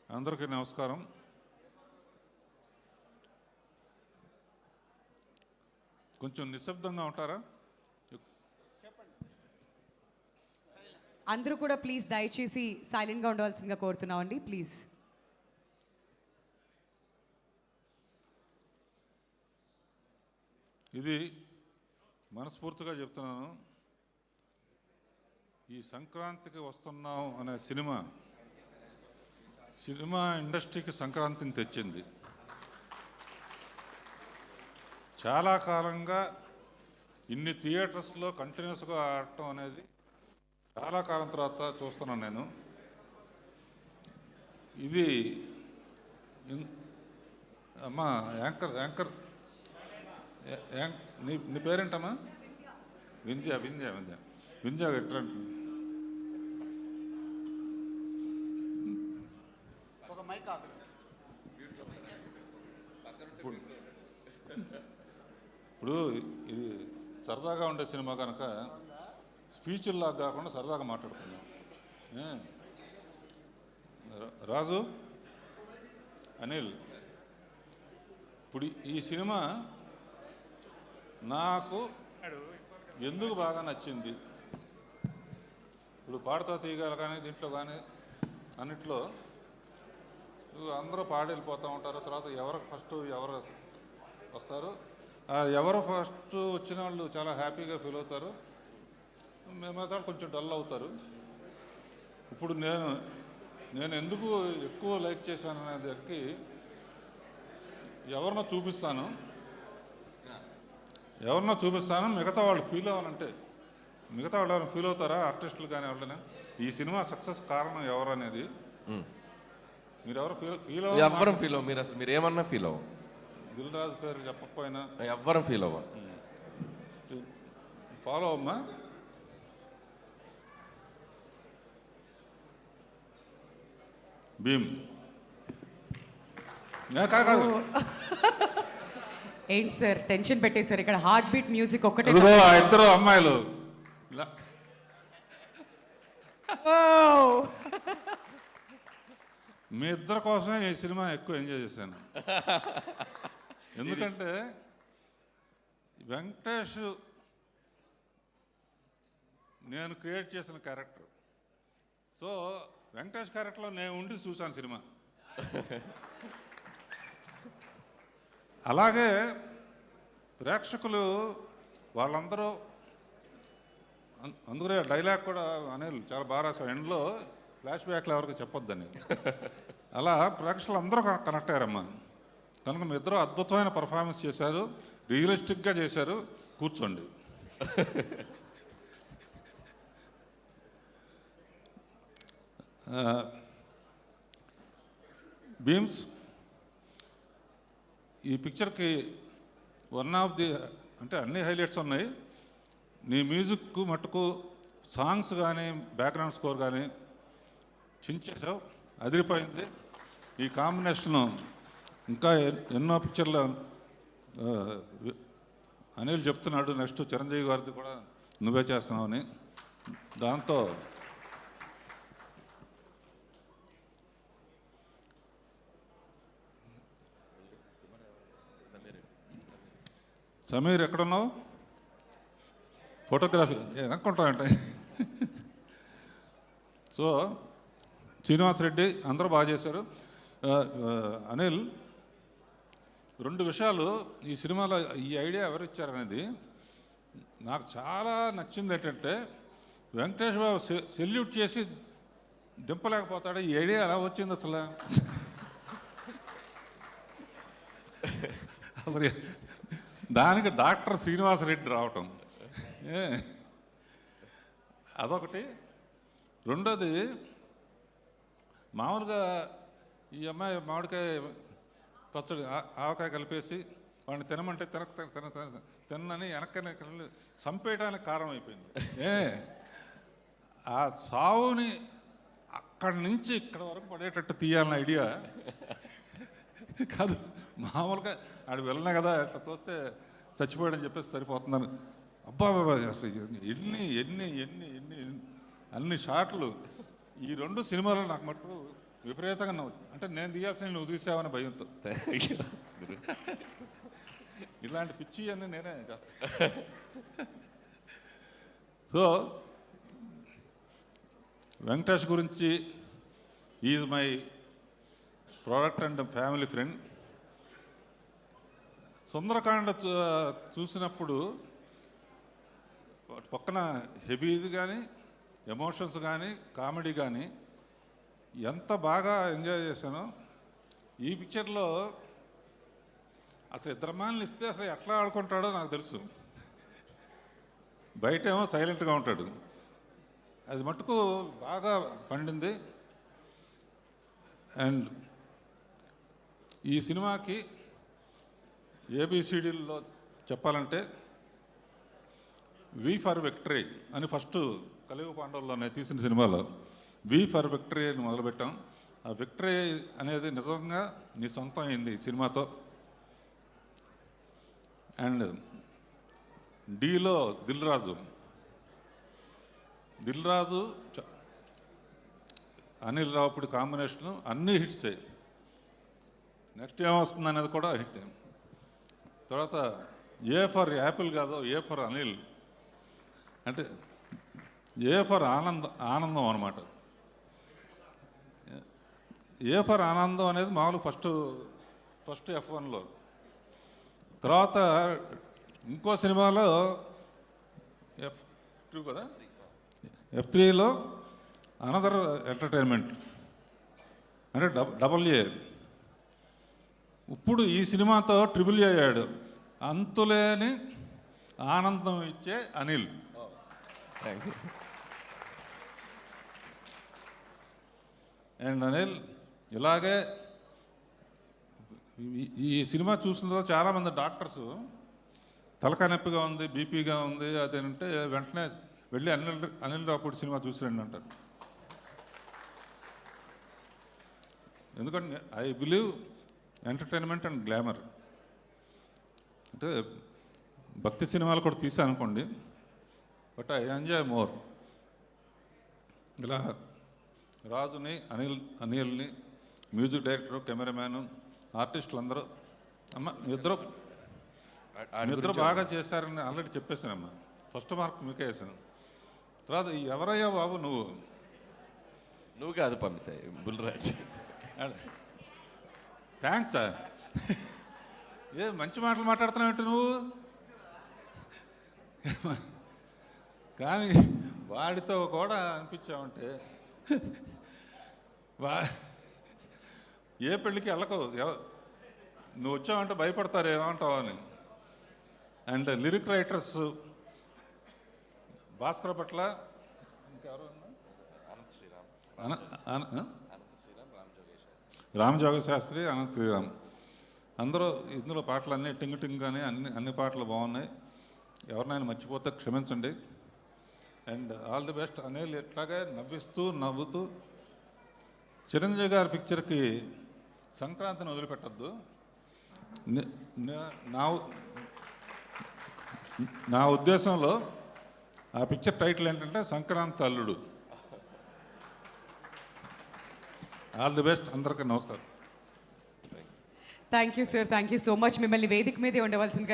అందరికీ నమస్కారం. కొంచెం నిశ్శబ్దంగా ఉంటారా? అందరూ కూడా ప్లీజ్ దయచేసి సైలెంట్గా ఉండవలసిందిగా కోరుతున్నామండి ప్లీజ్. ఇది మనస్ఫూర్తిగా చెప్తున్నాను. ఈ సంక్రాంతికి వస్తున్నాం అనే సినిమా ఇండస్ట్రీకి సంక్రాంతిని తెచ్చింది. చాలా కాలంగా ఇన్ని థియేటర్స్లో కంటిన్యూస్గా ఆడటం అనేది చాలా కాలం తర్వాత చూస్తున్నాను నేను. ఇది అమ్మా యాంకర్ నీ పేరేంటమ్మా? వింధ్య ఎట్లా ఇప్పుడు ఇది సరదాగా ఉండే సినిమా కనుక స్పీచ్ల్లాగా కాకుండా సరదాగా మాట్లాడుకుందాం. రాజు, అనిల్, ఇప్పుడు ఈ సినిమా నాకు ఎందుకు బాగా నచ్చింది? ఇప్పుడు పాడుతా తీయగల కానీ దీంట్లో కానీ అన్నిట్లో అందరూ పాడి వెళ్ళిపోతూ ఉంటారు. తర్వాత ఎవరు వస్తారు, ఎవరు ఫస్ట్ వచ్చిన వాళ్ళు చాలా హ్యాపీగా ఫీల్ అవుతారు, మేమైతే కొంచెం డల్ అవుతారు. ఇప్పుడు నేను ఎందుకు ఎక్కువ లైక్ చేశాను అనే దానికి ఎవరినో చూపిస్తాను, మిగతా వాళ్ళు ఫీల్ అవ్వాలంటే మిగతా వాళ్ళు ఎవరైనా ఫీల్ అవుతారా? ఆర్టిస్టులు కానీ ఎవరైనా ఈ సినిమా సక్సెస్ కారణం ఎవరు అనేది మీరు ఎవరు ఎవ్వరం ఫీల్ అవ్వ. మీరు ఏమన్నా ఫీల్ అవ్వ. దిల్ రాజు పేరు చెప్పకపోయినా ఎవ్వరం ఫీల్ అవ్వ. ఫాలో అమ్మా. భీమ్ కాదు, ఏంటి సార్ టెన్షన్ పెట్టేశారు? ఇక్కడ హార్ట్ బీట్ మ్యూజిక్ ఒక్కటే. ఇద్దరు అమ్మాయిలు మీ ఇద్దరి కోసమే ఈ సినిమా ఎక్కువ ఎంజాయ్ చేశాను. ఎందుకంటే వెంకటేష్ నేను క్రియేట్ చేసిన క్యారెక్టర్. సో వెంకటేష్ క్యారెక్టర్లో నేను ఉండి చూశాను సినిమా. అలాగే ప్రేక్షకులు వాళ్ళందరూ అందుకనే డైలాగ్ కూడా అనిల్ చాలా బాగా రాశారు. ఎండ్లో ఫ్లాష్ బ్యాక్లు ఎవరికి చెప్పొద్దని. అలా ప్రేక్షకులు అందరూ కనెక్ట్ అయ్యారమ్మా. కనుక మీ ఇద్దరు అద్భుతమైన పర్ఫార్మెన్స్ చేశారు, రియలిస్టిక్గా చేశారు. కూర్చోండి. భీమ్స్, ఈ పిక్చర్కి వన్ ఆఫ్ ది అంటే అన్ని హైలైట్స్ ఉన్నాయి. నీ మ్యూజిక్ మట్టుకు సాంగ్స్ కానీ బ్యాక్గ్రౌండ్ స్కోర్ కానీ చించేసావు, అదిరిపోయింది. ఈ కాంబినేషను ఇంకా ఎన్నో పిక్చర్లు అనిల్ చెప్తున్నాడు, నెక్స్ట్ చిరంజీవి గారిది కూడా నువ్వే చేస్తున్నావు అని. దాంతో సమీర్ ఎక్కడున్నావు? ఫోటోగ్రఫీ ఎనుకుంటామంటే. సో శ్రీనివాసరెడ్డి అందరూ బాగా చేశారు. అనిల్, రెండు విషయాలు ఈ సినిమాలో ఈ ఐడియా ఎవరు ఇచ్చారనేది నాకు చాలా నచ్చింది. ఏంటంటే వెంకటేష్ బాబు సెల్యూట్ చేసి దింపలేకపోతాడు. ఈ ఐడియా ఎలా వచ్చింది అసలు? అసలు దానికి డాక్టర్ శ్రీనివాసరెడ్డి రావటం అదొకటి. రెండోది, మామూలుగా ఈ అమ్మాయి మామిడికాయ పచ్చడి ఆవకాయ కలిపేసి వాడిని తినమంటే తినని వెనక్కనే చంపేయడానికి కారణం అయిపోయింది. ఆ సావుని అక్కడి నుంచి ఇక్కడ వరకు పడేటట్టు తీయాలన్న ఐడియా కాదు. మామూలుగా ఆడు వెళ్ళినా కదా అట్లా తోస్తే చచ్చిపోయాడని చెప్పేసి సరిపోతున్నాను. అబ్బా అసలు ఎన్ని ఎన్ని ఎన్ని ఎన్ని అన్ని షాట్లు ఈ రెండు సినిమాలు నాకు మటుకు విపరీతంగా నవ్వు, అంటే నేను తీయాల్సిన నువ్వు తీసావని భయంతో. Thank you. ఇలాంటి పిచ్చి అన్నీ నేనే చేస్తాను. సో వెంకటేష్ గురించి is my product and family friend. Sundarakanda చూసినప్పుడు పక్కన హెవీది కానీ ఎమోషన్స్ కానీ కామెడీ కానీ ఎంత బాగా ఎంజాయ్ చేశానో. ఈ పిక్చర్లో అసలు ఇద్దరు అమ్మాయిలు ఇస్తే అసలు ఎట్లా ఆడుకుంటాడో నాకు తెలుసు. బయటేమో సైలెంట్గా ఉంటాడు, అది మటుకు బాగా పండింది. అండ్ ఈ సినిమాకి ఏబిసిడీల్లో చెప్పాలంటే వి ఫర్ విక్టరీ అని ఫస్ట్ కలియుగ పాండవుల్లోనే తీసిన సినిమాలో వి ఫర్ విక్టరీ అని మొదలుపెట్టాం. ఆ విక్టరీ అనేది నిజంగా నీ సొంతం అయింది ఈ సినిమాతో. అండ్ డీలో దిల్ రాజు అనిల్ రావుపూడి కాంబినేషను అన్నీ హిట్సే. నెక్స్ట్ ఏమొస్తుంది అనేది కూడా హిట్. తర్వాత ఏ ఫర్ యాపిల్ కాదు, ఏ ఫర్ అనిల్ అంటే ఏ ఫర్ ఆనందం అనమాట. ఏ ఫర్ ఆనందం అనేది మామూలు ఫస్ట్ F1లో. తర్వాత ఇంకో సినిమాలో F2 కదా, F3లో అనదర్ ఎంటర్టైన్మెంట్ అంటే డబల్ ఏ. ఇప్పుడు ఈ సినిమాతో ట్రిపుల్ ఏ అయ్యాడు, అంతులేని ఆనందం ఇచ్చే Anil. Thank you. And Anil ఇలాగే ఈ సినిమా చూసిన తర్వాత చాలామంది డాక్టర్స్ తలకాయ నొప్పిగా ఉంది, బీపీగా ఉంది అదేంటే వెంటనే వెళ్ళి అనిల్ రావుపూడి సినిమా చూసిరండి అంటారు. ఎందుకంటే I believe entertainment and glamour. అంటే భక్తి సినిమాలు కూడా తీసాను అనుకోండి, బట్ ఐ ఎంజాయ్ మోర్. ఇలా రాజుని అనిల్ని మ్యూజిక్ డైరెక్టరు, కెమెరామ్యాను, ఆర్టిస్టులు అందరూ అమ్మ ఇద్దరు బాగా చేశారని ఆల్రెడీ చెప్పేశానమ్మా. ఫస్ట్ మార్క్ మీకే వేసాను. తర్వాత ఎవరయ్యా బాబు నువ్వు కాదు పంపిస్తాయి బుల్రాజ్. Thanks sir. ఏ మంచి మాటలు మాట్లాడుతున్నావు నువ్వు. కానీ వాడితో కూడా అనిపించావంటే ఏ పెళ్ళికి వెళ్ళకు, నువ్వు వచ్చావంటే భయపడతారు ఏమంటావు అని. అండ్ లిరిక్ రైటర్స్ భాస్కర్ పట్ల ఇంకెవరు, రామ్ జోగ శాస్త్రి, అనంత్ శ్రీరామ్ అందరూ ఇందులో పాటలన్నీ టింగ్ టింగ్ అని అన్ని పాటలు బాగున్నాయి. ఎవరినైనా మర్చిపోతే క్షమించండి. And all the best. Anil ఎట్లాగే నవ్వుతూ చిరంజీవి గారి పిక్చర్కి సంక్రాంతిని వదిలిపెట్టద్దు. నా ఉద్దేశంలో ఆ పిక్చర్ టైటిల్ ఏంటంటే సంక్రాంతి అల్లుడు. All the best. అందరికీ నమస్కారం. Thank you sir, thank you so much. మిమ్మల్ని వేదిక మీదే ఉండవలసిందిగా